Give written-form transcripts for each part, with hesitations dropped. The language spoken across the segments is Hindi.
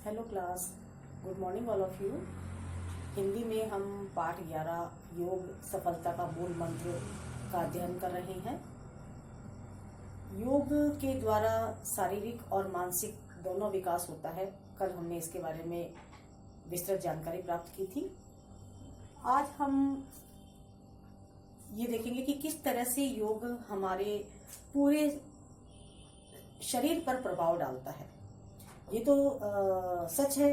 Hello class, good morning all of you. Hindi में हम पाठ 11 योग सफलता का मूल मंत्र का अध्ययन कर रहे हैं। योग के द्वारा शारीरिक और मानसिक दोनों विकास होता है। कल हमने इसके बारे में विस्तृत जानकारी प्राप्त की थी। आज हम ये देखेंगे कि किस तरह से योग हमारे पूरे शरीर पर प्रभाव डालता है। ये तो सच है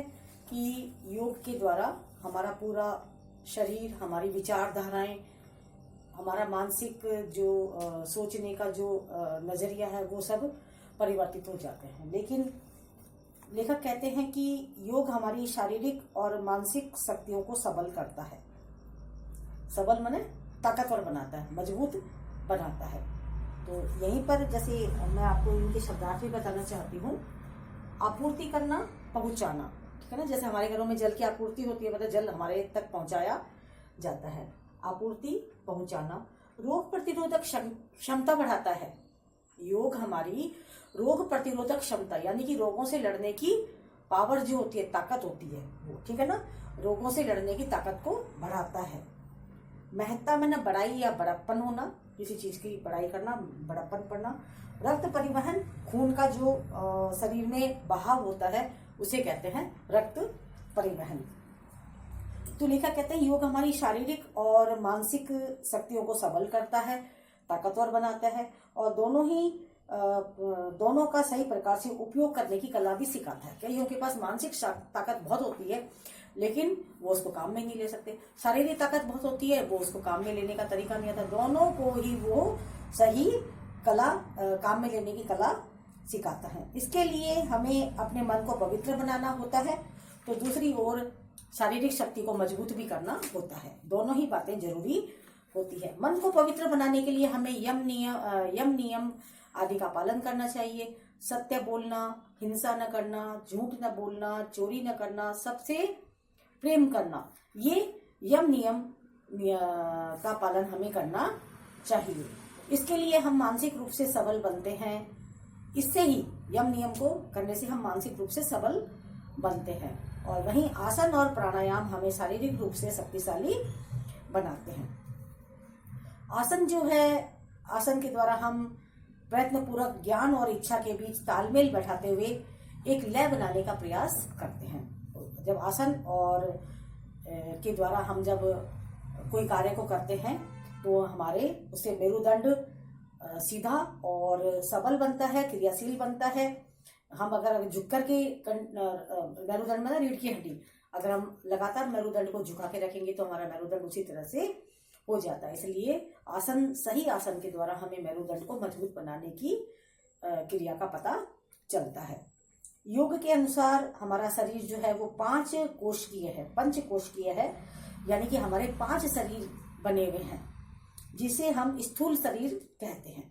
कि योग के द्वारा हमारा पूरा शरीर, हमारी विचारधाराएं, हमारा मानसिक जो सोचने का जो नजरिया है वो सब परिवर्तित हो जाते हैं। लेकिन लेखक कहते हैं कि योग हमारी शारीरिक और मानसिक शक्तियों को सबल करता है। सबल माने ताकतवर बनाता है, मजबूत बनाता है। तो यहीं पर जैसे मैं आपको इनके शब्दार्थ भी बताना चाहती हूँ। आपूर्ति करना, पहुंचाना, ठीक है ना। जैसे हमारे घरों में जल की आपूर्ति होती है, मतलब जल हमारे तक पहुंचाया जाता है। आपूर्ति, पहुंचाना। रोग प्रतिरोधक क्षमता बढ़ाता है। योग हमारी रोग प्रतिरोधक क्षमता यानी कि रोगों से लड़ने की पावर जो होती है, ताकत होती है वो, ठीक है ना, रोगों से लड़ने की ताकत को बढ़ाता है। महत्ता में न बड़ाई या बड़प्पन होना, किसी चीज की बड़ाई करना, बड़प्पन पड़ना। रक्त परिवहन, खून का जो शरीर में बहाव होता है उसे कहते हैं रक्त परिवहन। तो लेखक कहते हैं योग हमारी शारीरिक और मानसिक शक्तियों को सबल करता है, ताकतवर बनाता है और दोनों का सही प्रकार से उपयोग करने की कला भी सिखाता है। कईयों के पास मानसिक ताकत बहुत होती है लेकिन वो उसको काम में नहीं ले सकते। शारीरिक ताकत बहुत होती है, वो उसको काम में लेने का तरीका नहीं आता। दोनों को ही वो सही कला, काम में लेने की कला सिखाता है। इसके लिए हमें अपने मन को पवित्र बनाना होता है, तो दूसरी ओर शारीरिक शक्ति को मजबूत भी करना होता है। दोनों ही बातें जरूरी होती है। मन को पवित्र बनाने के लिए हमें यम नियम आदि का पालन करना चाहिए। सत्य बोलना, हिंसा न करना, झूठ न बोलना, चोरी न करना, सबसे प्रेम करना, ये यम नियम का पालन हमें करना चाहिए। इसके लिए हम मानसिक रूप से सबल बनते हैं। इससे ही यम नियम को करने से हम मानसिक रूप से सबल बनते हैं। और वहीं आसन और प्राणायाम हमें शारीरिक रूप से शक्तिशाली बनाते हैं। आसन जो है, आसन के द्वारा हम प्रयत्न पूर्वक ज्ञान और इच्छा के बीच तालमेल बैठाते हुए एक लय बनाने का प्रयास करते हैं। तो जब आसन और के द्वारा हम जब कोई कार्य को करते हैं तो हमारे उससे मेरुदंड सीधा और सबल बनता है, क्रियाशील बनता है। हम अगर झुक करके मेरुदंड में ना, रीढ़ की हड्डी, अगर हम लगातार मेरुदंड को झुका के रखेंगे तो हमारा मेरुदंड उसी तरह से हो जाता है। इसलिए आसन, सही आसन के द्वारा हमें मेरुदंड को मजबूत बनाने की क्रिया का पता चलता है। योग के अनुसार हमारा शरीर जो है वो 5 कोशिकीय है, पंच कोशिकीय है, यानी कि हमारे 5 शरीर बने हुए हैं जिसे हम स्थूल शरीर कहते हैं।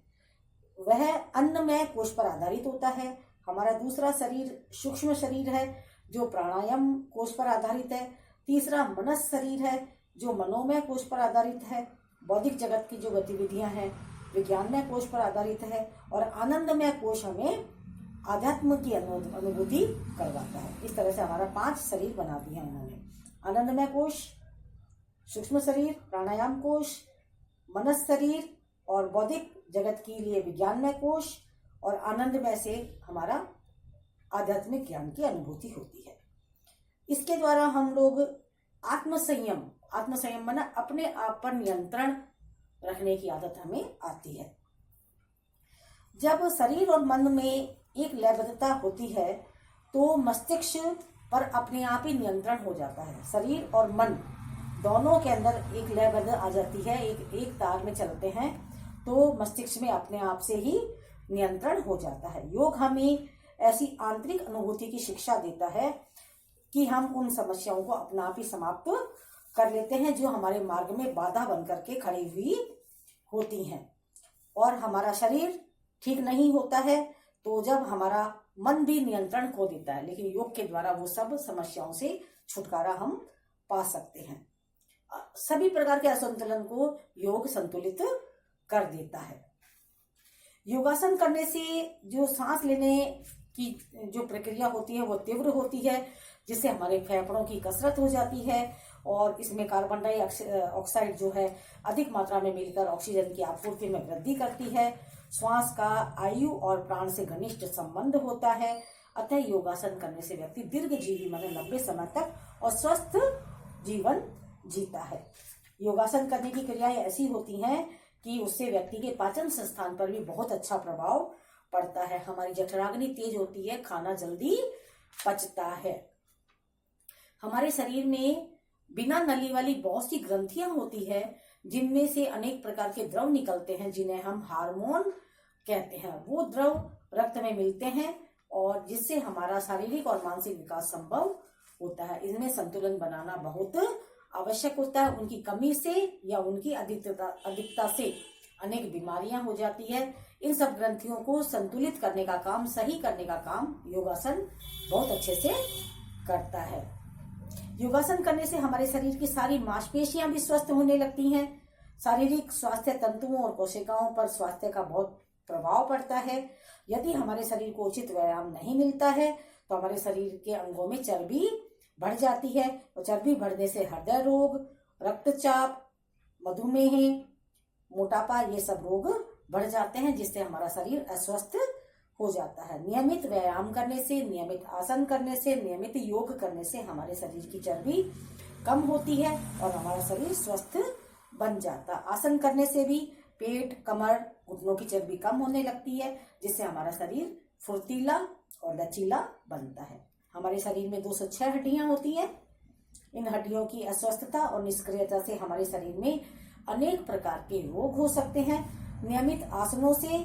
वह अन्नमय कोश पर आधारित होता है। हमारा दूसरा शरीर सूक्ष्म शरीर है जो प्राणायाम कोश पर आधारित है। तीसरा मनस शरीर है जो मनोमय कोश पर आधारित है। बौद्धिक जगत की जो गतिविधियां हैं विज्ञानमय कोश पर आधारित है। और आनंदमय कोश हमें आध्यात्म की अनुभूति करवाता है। इस तरह से हमारा 5 शरीर बना दिया इन्होंने। आनंदमय कोश, सूक्ष्म शरीर, प्राणायाम कोश, मनस शरीर और बौद्धिक जगत के लिए विज्ञानमय कोश, और आनंदमय से हमारा आध्यात्मिक ज्ञान की अनुभूति होती है। इसके द्वारा हम लोग आत्मसंयम माना अपने आप पर नियंत्रण रखने की आदत हमें आती है। जब शरीर और मन में एक लयबद्धता होती है तो मस्तिष्क पर अपने आप ही नियंत्रण हो जाता है। शरीर और मन दोनों के अंदर एक लयबद्ध आ जाती है, एक तार में चलते हैं तो मस्तिष्क में अपने आप से ही नियंत्रण हो जाता है। योग हमें ऐसी आंतरिक अनुभूति की शिक्षा देता है कि हम उन समस्याओं को अपना आप ही समाप्त कर लेते हैं जो हमारे मार्ग में बाधा बन करके खड़ी हुई होती हैं। और हमारा शरीर ठीक नहीं होता है तो जब हमारा मन भी नियंत्रण खो देता है, लेकिन योग के द्वारा वो सब समस्याओं से छुटकारा हम पा सकते हैं। सभी प्रकार के असंतुलन को योग संतुलित कर देता है। योगासन करने से जो सांस लेने की जो प्रक्रिया होती है वो तीव्र होती है, जिससे हमारे फेफड़ों की कसरत हो जाती है और इसमें कार्बन डाइऑक्साइड जो है अधिक मात्रा में मिलकर ऑक्सीजन की आपूर्ति में वृद्धि करती है। श्वास का आयु और प्राण से घनिष्ठ संबंध होता है। अतः योगासन करने से व्यक्ति दीर्घजीवी माने लंबे समय तक और स्वस्थ जीवन जीता है। योगासन करने की क्रियाएं ऐसी होती हैं कि उससे व्यक्ति के पाचन संस्थान पर भी बहुत अच्छा प्रभाव पड़ता है। हमारी जठराग्नि तेज होती है, खाना जल्दी पचता है। हमारे शरीर में बिना नली वाली बहुत सी ग्रंथियां होती है, जिनमें से अनेक प्रकार के द्रव निकलते हैं, जिन्हें हम हार्मोन कहते हैं। वो द्रव रक्त में मिलते हैं और जिससे हमारा शारीरिक और मानसिक विकास संभव होता है। इनमें संतुलन बनाना बहुत आवश्यक होता है। उनकी कमी से या उनकी अधिकता से अनेक बीमारियां हो जाती है। इन सब ग्रंथियों को संतुलित करने का काम, सही करने का काम योगासन बहुत अच्छे से करता है। योगासन करने से हमारे शरीर की सारी मांसपेशियां भी स्वस्थ होने लगती हैं। शारीरिक स्वास्थ्य तंतुओं और कोशिकाओं पर स्वास्थ्य का बहुत प्रभाव पड़ता है। यदि हमारे शरीर को उचित व्यायाम नहीं मिलता है तो हमारे शरीर के अंगों में चर्बी बढ़ जाती है और चर्बी बढ़ने से हृदय रोग, रक्तचाप, मधुमेह, मोटापा ये सब रोग बढ़ जाते हैं, जिससे हमारा शरीर अस्वस्थ हो जाता है। नियमित व्यायाम करने से, नियमित आसन करने से, नियमित योग करने से हमारे शरीर की चर्बी कम होती है और हमारा शरीर स्वस्थ बन जाता है। आसन करने से भी पेट, कमर, घुटनों की चर्बी कम होने लगती है, जिससे हमारा शरीर फुर्तीला और लचीला बनता है। हमारे शरीर में 206 हड्डियां होती हैं। इन हड्डियों की अस्वस्थता और निष्क्रियता से हमारे शरीर में अनेक प्रकार के रोग हो सकते हैं। नियमित आसनों से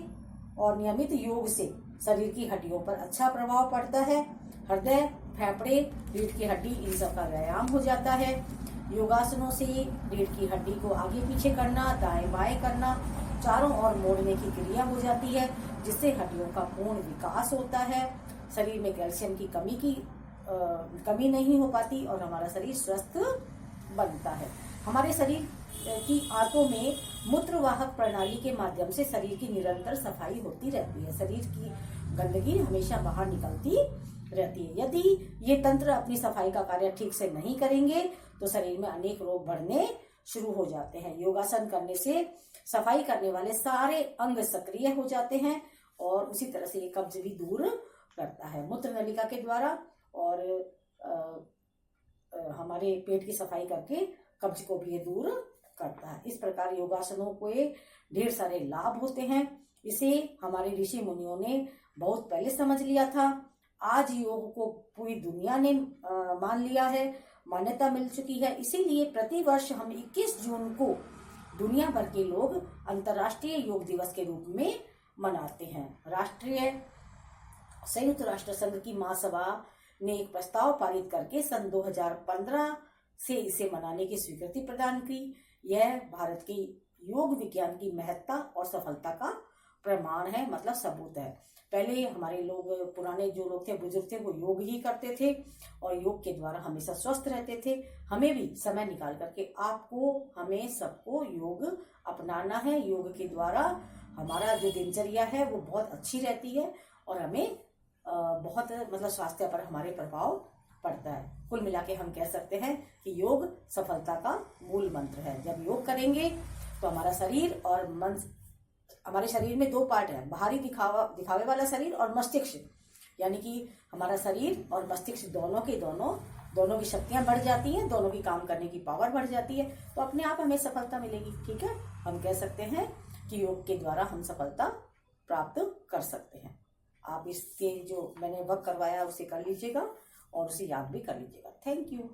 और नियमित योग से शरीर की हड्डियों पर अच्छा प्रभाव पड़ता है। हृदय, फेफड़े, रीढ़ की हड्डी, इन सब का व्यायाम हो जाता है। योगासनों से रीढ़ की हड्डी को आगे पीछे करना, दाएं बाएं करना, चारों ओर मोड़ने की क्रिया हो जाती है, जिससे हड्डियों का पूर्ण विकास होता है। शरीर में कैल्शियम की कमी नहीं हो पाती और हमारा शरीर स्वस्थ बनता है। हमारे शरीर की आंतों में मूत्रवाहक प्रणाली के माध्यम से शरीर की निरंतर सफाई होती रहती है। शरीर की गंदगी हमेशा बाहर निकलती रहती है। यदि ये तंत्र अपनी सफाई का कार्य ठीक से नहीं करेंगे तो शरीर में अनेक रोग बढ़ने शुरू हो जाते हैं। योगासन करने से सफाई करने वाले सारे अंग सक्रिय हो जाते हैं और उसी तरह से ये कब्ज भी दूर करता है मूत्र नलिका के द्वारा और हमारे पेट की सफाई करके कब्ज को भी ये दूर करता है। इस प्रकार योगासनों को ढेर सारे लाभ होते हैं। इसे हमारे ऋषि मुनियों ने बहुत पहले समझ लिया था। आज योग को पूरी दुनिया ने मान लिया है, मान्यता मिल चुकी है। इसीलिए प्रतिवर्ष हम 21 जून को दुनिया भर के लोग अंतर्राष्ट्रीय योग दिवस के रूप में मनाते हैं। संयुक्त राष्ट्र संघ की महासभा ने एक प्रस्ताव पारित करके सन 2015 से इसे मनाने की स्वीकृति प्रदान की। यह भारत के योग विज्ञान की महत्ता और सफलता का प्रमाण है, मतलब सबूत है। पहले हमारे लोग, पुराने जो लोग थे, बुजुर्ग थे, वो योग ही करते थे और योग के द्वारा हमेशा स्वस्थ रहते थे। हमें भी समय निकाल करके हमें सबको योग अपनाना है। योग के द्वारा हमारा जो दिनचर्या है वो बहुत अच्छी रहती है और हमें बहुत मतलब स्वास्थ्य पर हमारे प्रभाव पड़ता है। कुल मिला के हम कह सकते हैं कि योग सफलता का मूल मंत्र है। जब योग करेंगे तो हमारा शरीर और मन, हमारे शरीर में 2 पार्ट है, बाहरी दिखावे वाला शरीर और मस्तिष्क, यानी कि हमारा शरीर और मस्तिष्क दोनों की शक्तियां बढ़ जाती हैं, दोनों की काम करने की पावर बढ़ जाती है, तो अपने आप हमें सफलता मिलेगी। ठीक है, हम कह सकते हैं कि योग के द्वारा हम सफलता प्राप्त कर सकते हैं। आप इसके जो मैंने वर्क करवाया उसे कर लीजिएगा और उसे याद भी कर लीजिएगा। Thank you.